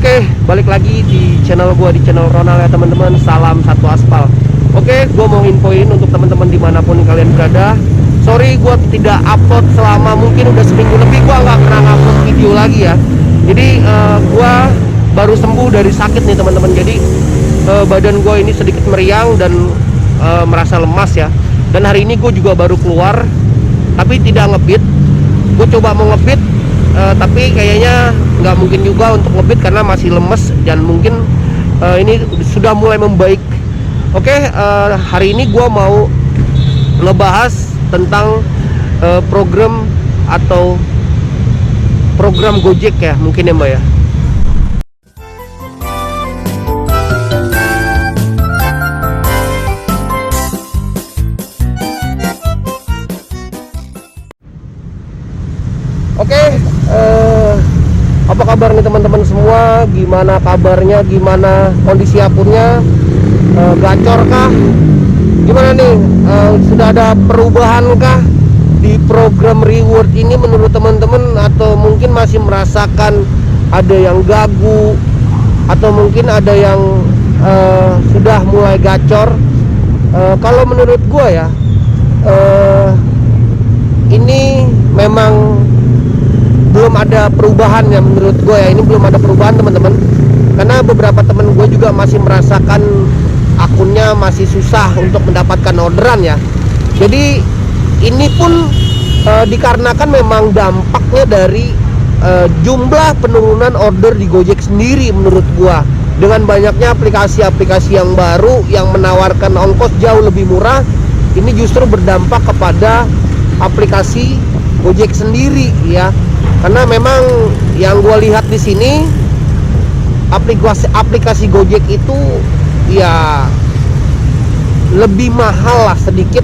Oke, balik lagi di channel gua, di channel Ronald ya teman-teman. Salam satu aspal. Oke, gua mau infoin untuk teman-teman dimanapun kalian berada. Sorry gua tidak upload selama mungkin udah seminggu lebih. Gua nggak pernah upload video lagi ya. Jadi gua baru sembuh dari sakit nih teman-teman. Jadi badan gua ini sedikit meriang dan merasa lemas ya. Dan hari ini gue juga baru keluar, tapi tidak ngebit. Gue coba mau ngebit, tapi kayaknya nggak mungkin juga untuk ngebit karena masih lemes dan mungkin ini sudah mulai membaik. Oke, hari ini gue mau ngebahas tentang program atau program Gojek ya, mungkin ya Mbak ya. Oke, apa kabar nih teman-teman semua? Gimana kabarnya? Gimana kondisi akunnya? Gacor kah? Gimana nih? Sudah ada perubahan kah di program reward ini menurut teman-teman? Atau mungkin masih merasakan ada yang gagu? Atau mungkin ada yang sudah mulai gacor? Kalau menurut gua ya, ini memang belum ada perubahan ya menurut gue ya. Ini belum ada perubahan teman-teman, karena beberapa teman gue juga masih merasakan akunnya masih susah untuk mendapatkan orderan ya. Jadi ini pun dikarenakan memang dampaknya dari jumlah penurunan order di Gojek sendiri menurut gue. Dengan banyaknya aplikasi-aplikasi yang baru yang menawarkan ongkos jauh lebih murah, ini justru berdampak kepada aplikasi Gojek sendiri ya. Karena memang yang gue lihat di sini aplikasi Gojek itu ya lebih mahal lah sedikit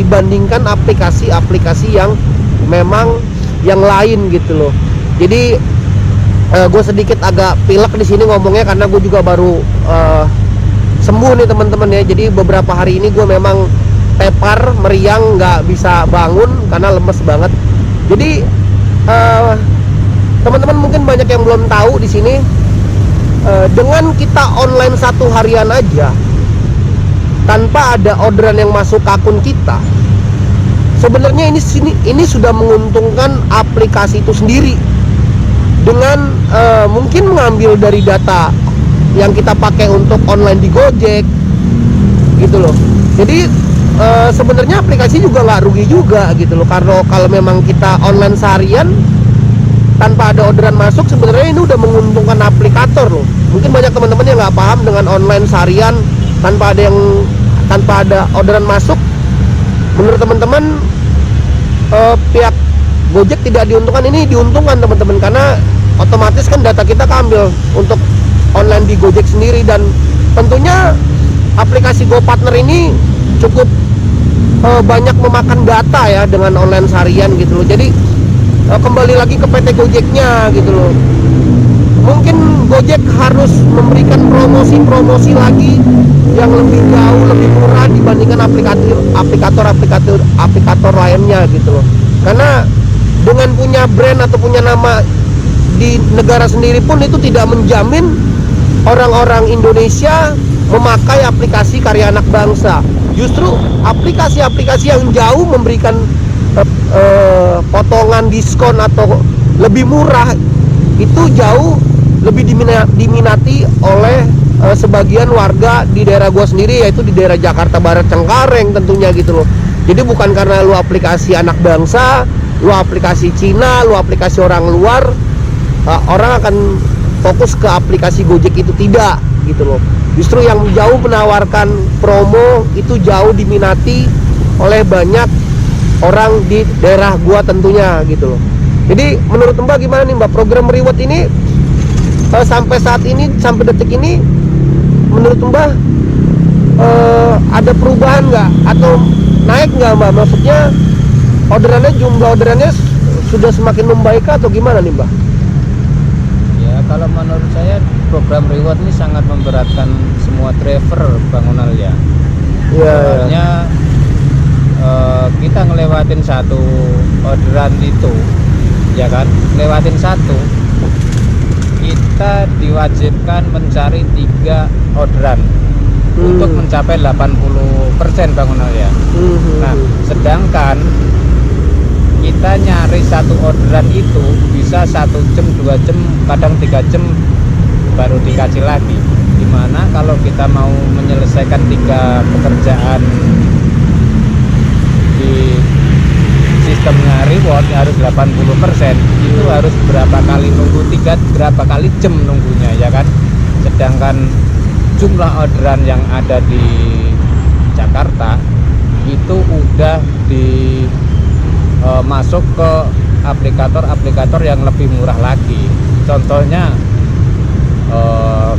dibandingkan aplikasi-aplikasi yang memang yang lain gitu loh. Jadi gue sedikit agak pilek di sini ngomongnya karena gue juga baru sembuh nih teman-teman ya. Jadi beberapa hari ini gue memang tepar, meriang, nggak bisa bangun karena lemes banget. Jadi teman-teman mungkin banyak yang belum tahu di sini, dengan kita online satu harian aja tanpa ada orderan yang masuk ke akun kita, sebenarnya ini sudah menguntungkan aplikasi itu sendiri dengan mungkin mengambil dari data yang kita pakai untuk online di Gojek gitu loh. Jadi sebenarnya aplikasi juga nggak rugi juga gitu loh, karena kalau memang kita online seharian tanpa ada orderan masuk, sebenarnya ini udah menguntungkan aplikator loh. Mungkin banyak teman-teman yang nggak paham dengan online seharian tanpa ada orderan masuk. Menurut teman-teman pihak Gojek tidak diuntungkan, ini diuntungkan teman-teman, karena otomatis kan data kita keambil untuk online di Gojek sendiri. Dan tentunya aplikasi GoPartner ini cukup banyak memakan data ya dengan online seharian gitu loh. Jadi kembali lagi ke PT Gojeknya gitu loh. Mungkin Gojek harus memberikan promosi lagi yang lebih jauh lebih murah dibandingkan aplikator lainnya gitu loh. Karena dengan punya brand atau punya nama di negara sendiri pun itu tidak menjamin orang-orang Indonesia memakai aplikasi karya anak bangsa. Justru aplikasi-aplikasi yang jauh memberikan potongan diskon atau lebih murah itu jauh lebih diminati oleh sebagian warga di daerah gua sendiri, yaitu di daerah Jakarta Barat Cengkareng tentunya gitu loh. Jadi bukan karena lu aplikasi anak bangsa, lu aplikasi Cina, lu aplikasi orang luar, orang akan fokus ke aplikasi Gojek itu, tidak gitu loh. Justru yang jauh menawarkan promo itu jauh diminati oleh banyak orang di daerah gua tentunya gitu loh. Jadi menurut Mbak gimana nih Mbak, program reward ini sampai saat ini, sampai detik ini menurut Mbak ada perubahan nggak atau naik nggak Mbak? Maksudnya jumlah orderannya sudah semakin membaik atau gimana nih Mbak? Ya kalau menurut saya program reward ini sangat memberatkan semua driver bangunan ya. Soalnya kita ngelewatin satu orderan itu ya kan, ngelewatin satu, kita kita diwajibkan mencari 3 orderan untuk mencapai 80% bangunan ya. Nah, sedangkan kita nyari satu orderan itu bisa 1 jam, 2 jam, kadang 3 jam baru dikasih lagi. Dimana kalau kita mau menyelesaikan 3 pekerjaan di sistemnya reward harus 80%, itu harus berapa kali nunggu, berapa kali jam nunggunya ya kan. Sedangkan jumlah orderan yang ada di Jakarta itu udah masuk ke aplikator yang lebih murah lagi. Contohnya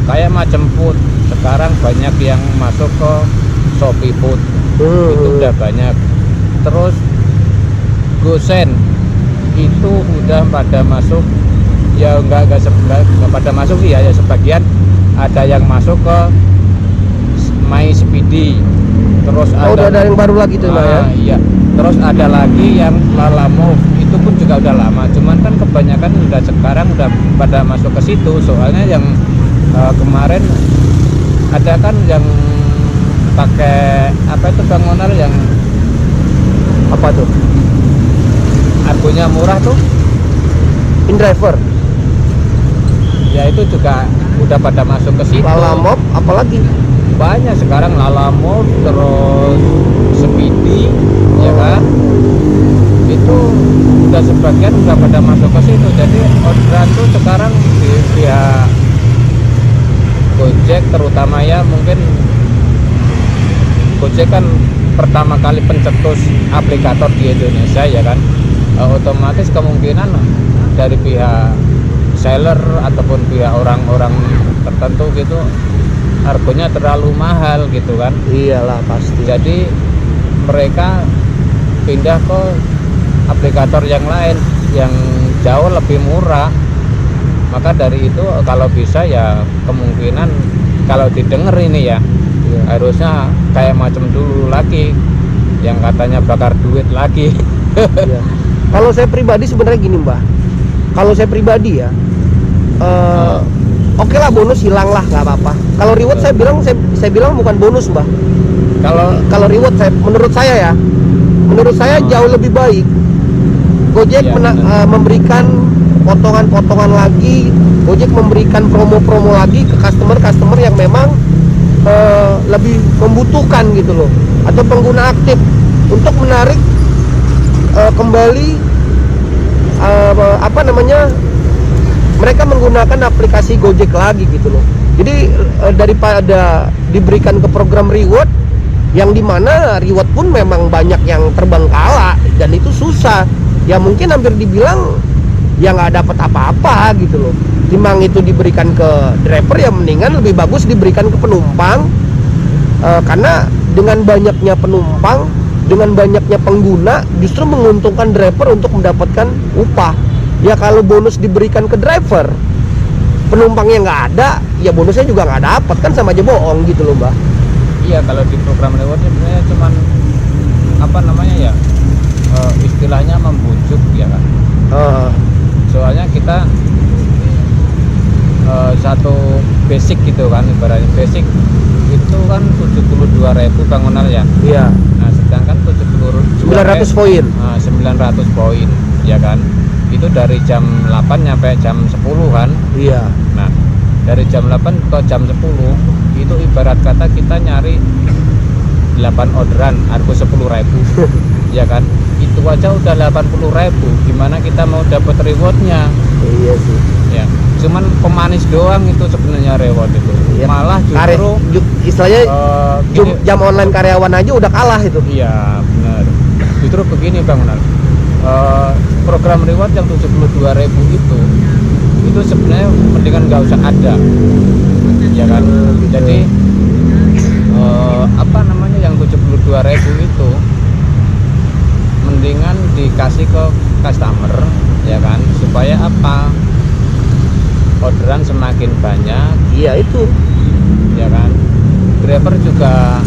kayak macam food, sekarang banyak yang masuk ke Shopee Food, itu udah banyak. Terus Gosen itu udah pada masuk, ya enggak pada masuk ya sebagian ada yang masuk ke My Speedy. Terus udah ada yang baru lagi tuh ya. Iya. Terus ada lagi yang Lalamove, itu pun juga udah lama, cuman kan kebanyakan udah sekarang udah pada masuk ke situ. Soalnya yang kemarin ada kan yang pakai apa itu bangunan yang apa tuh? Harganya murah tuh, InDriver. Ya itu juga udah pada masuk ke situ. Lalamove apalagi? Banyak sekarang, Lalamove, terus Speedy, ya kan? Itu udah sebagian udah pada masuk ke situ. Jadi orderan tuh sekarang di pihak Gojek terutama ya, mungkin Gojek kan pertama kali pencetus aplikator di Indonesia ya kan. Otomatis kemungkinan dari pihak seller ataupun pihak orang-orang tertentu gitu harganya terlalu mahal gitu kan. Iyalah pasti. Jadi mereka pindah ke aplikator yang lain yang jauh lebih murah. Maka dari itu kalau bisa ya kemungkinan kalau didengar ini ya, harusnya kayak macam dulu lagi yang katanya bakar duit lagi. Iya. Kalau saya pribadi sebenarnya gini Mbah, kalau saya pribadi ya oke lah bonus hilang lah nggak apa-apa. Kalau reward saya bilang bukan bonus Mbah. Kalau reward menurut saya jauh lebih baik. Gojek memberikan potongan-potongan lagi, Gojek memberikan promo-promo lagi ke customer yang memang lebih membutuhkan gitu loh, atau pengguna aktif untuk menarik kembali mereka menggunakan aplikasi Gojek lagi gitu loh. Jadi daripada diberikan ke program reward yang dimana reward pun memang banyak yang terbengkalai dan itu susah, ya mungkin hampir dibilang ya nggak dapat apa-apa gitu loh. Timbang itu diberikan ke driver, ya mendingan lebih bagus diberikan ke penumpang, karena dengan banyaknya penumpang, dengan banyaknya pengguna, justru menguntungkan driver untuk mendapatkan upah. Ya kalau bonus diberikan ke driver, penumpangnya nggak ada, ya bonusnya juga nggak dapat, kan sama aja bohong gitu loh Mbak. Iya, kalau di program rewardnya sebenarnya cuman apa namanya ya, istilahnya membujuk ya kan. Soalnya kita satu basic gitu kan, ibaratnya basic itu kan 72.000 bangunan ya. Iya. Nah, sedangkan 900 poin. 900 poin ya kan. Itu dari jam 8 nyampe jam 10 kan. Iya. Nah, dari jam 8 ke jam 10 itu ibarat kata kita nyari 8 orderan harga 10.000 ya kan. Itu aja udah 80.000, gimana kita mau dapat rewardnya? Iya sih ya. Cuman pemanis doang itu sebenarnya reward itu. Iya. Malah justru istilahnya jam online karyawan aja udah kalah itu. Iya benar. Justru begini Bang Unal, program reward yang 72.000 itu sebenarnya mendingan nggak usah ada ya kan. Jadi apa namanya yang 72.000 itu mendingan dikasih ke customer ya kan, supaya apa, orderan semakin banyak. Iya itu ya kan, driver juga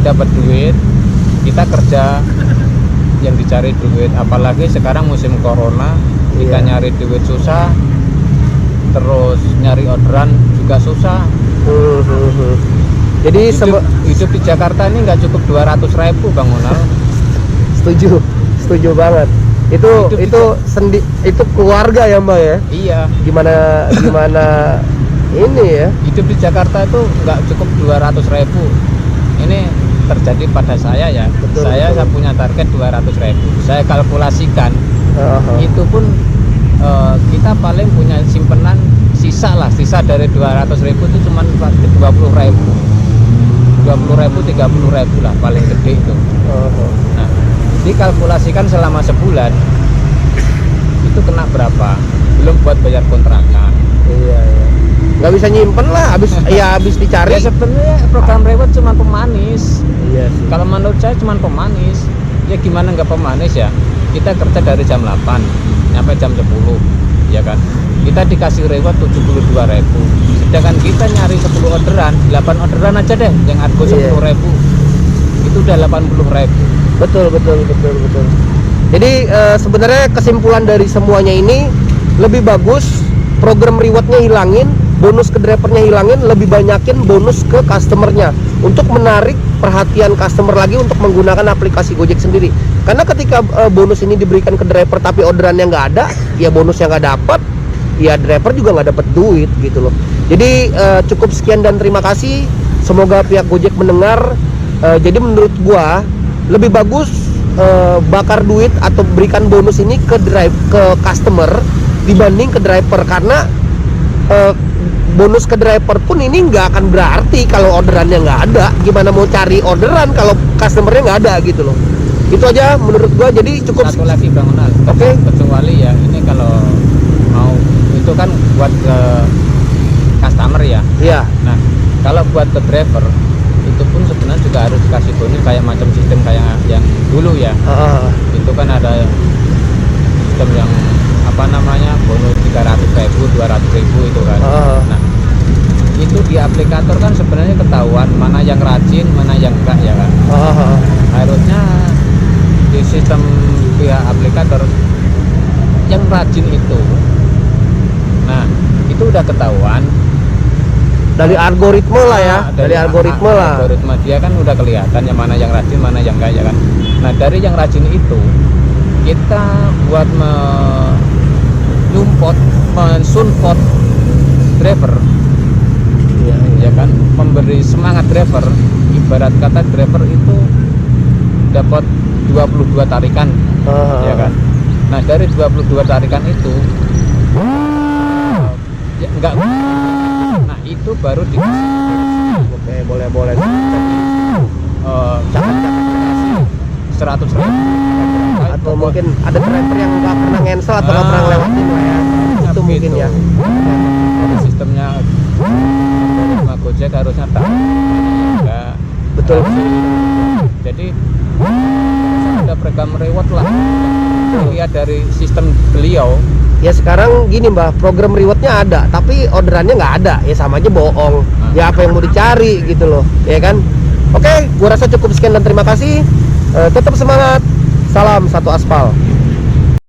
dapat duit, kita kerja yang dicari duit. Apalagi sekarang musim corona, kita nyari duit susah, terus terus nyari orderan juga susah. Jadi Hidup di Jakarta ini nggak cukup 200.000 Bang Onal. setuju banget. Itu keluarga ya Mbak ya. Iya. Gimana ini ya. Hidup di Jakarta itu nggak cukup 200.000. Ini terjadi pada saya ya. Saya punya target 200.000. Saya kalkulasikan. Itu pun kita paling punya simpenan sisa dari 200.000 itu cuma 20.000, 30.000 lah paling gede itu. Nah, dikalkulasikan selama sebulan itu kena berapa? Belum buat bayar kontrakan. Iya. Nggak bisa nyimpen lah, habis dicari. Ya sebenarnya program reward cuma pemanis. Iya sih. Kalau menurut saya cuma pemanis. Ya gimana nggak pemanis ya? Kita kerja dari jam 8 sampai jam 10, ya kan? Kita dikasih reward 72.000. Sedangkan kita nyari 10 orderan, 8 orderan aja deh yang argo 10.000. Itu udah 80.000. Betul. Jadi sebenarnya kesimpulan dari semuanya ini, lebih bagus program rewardnya hilangin, bonus ke drivernya hilangin, lebih banyakin bonus ke customernya untuk menarik perhatian customer lagi untuk menggunakan aplikasi Gojek sendiri. Karena ketika bonus ini diberikan ke driver tapi orderannya nggak ada, ya bonusnya nggak dapat, ya driver juga nggak dapat duit gitu loh. Jadi cukup sekian dan terima kasih. Semoga pihak Gojek mendengar. Jadi menurut gua lebih bagus bakar duit atau berikan bonus ini ke customer dibanding ke driver, karena bonus ke driver pun ini nggak akan berarti kalau orderannya nggak ada. Gimana mau cari orderan kalau customernya nggak ada gitu loh. Itu aja menurut gua. Jadi cukup. Satu lagi Bang Onal. Oke. Kecuali ya ini kalau mau itu kan buat ke customer ya. Iya. Nah kalau buat ke driver itu pun sebenarnya juga harus dikasih bonus kayak macam sistem kayak yang dulu ya. Itu kan ada sistem yang apa namanya bonus 300.000, 200.000 itu kan. Nah itu di aplikator kan sebenarnya ketahuan mana yang rajin, mana yang enggak ya kan. Harusnya di sistem pihak aplikator yang rajin itu, nah itu udah ketahuan dari algoritma lah ya. Dari algoritma dia kan udah kelihatan yang mana yang rajin, mana yang enggak ya kan. Nah dari yang rajin itu kita buat mensupport driver, ya kan, memberi semangat driver. Ibarat kata driver itu dapat 22 tarikan, ya kan. Nah dari 22 tarikan itu ya enggak, nah itu baru dikasih. Oke, boleh. Jangan 100.000 atau mungkin ada driver yang nggak pernah cancel atau nggak pernah lewatin lah ya. Itu mungkin ya. Dari sistemnya dari Gojek harusnya tak enggak. Betul. Jadi ada program reward lah. Lihat dari sistem beliau. Ya sekarang gini Mbak, program rewardnya ada, tapi orderannya nggak ada. Ya sama aja bohong. Ya apa yang mau dicari gitu loh, ya kan? Oke, gua rasa cukup sekian dan terima kasih. Tetap semangat. Salam satu aspal.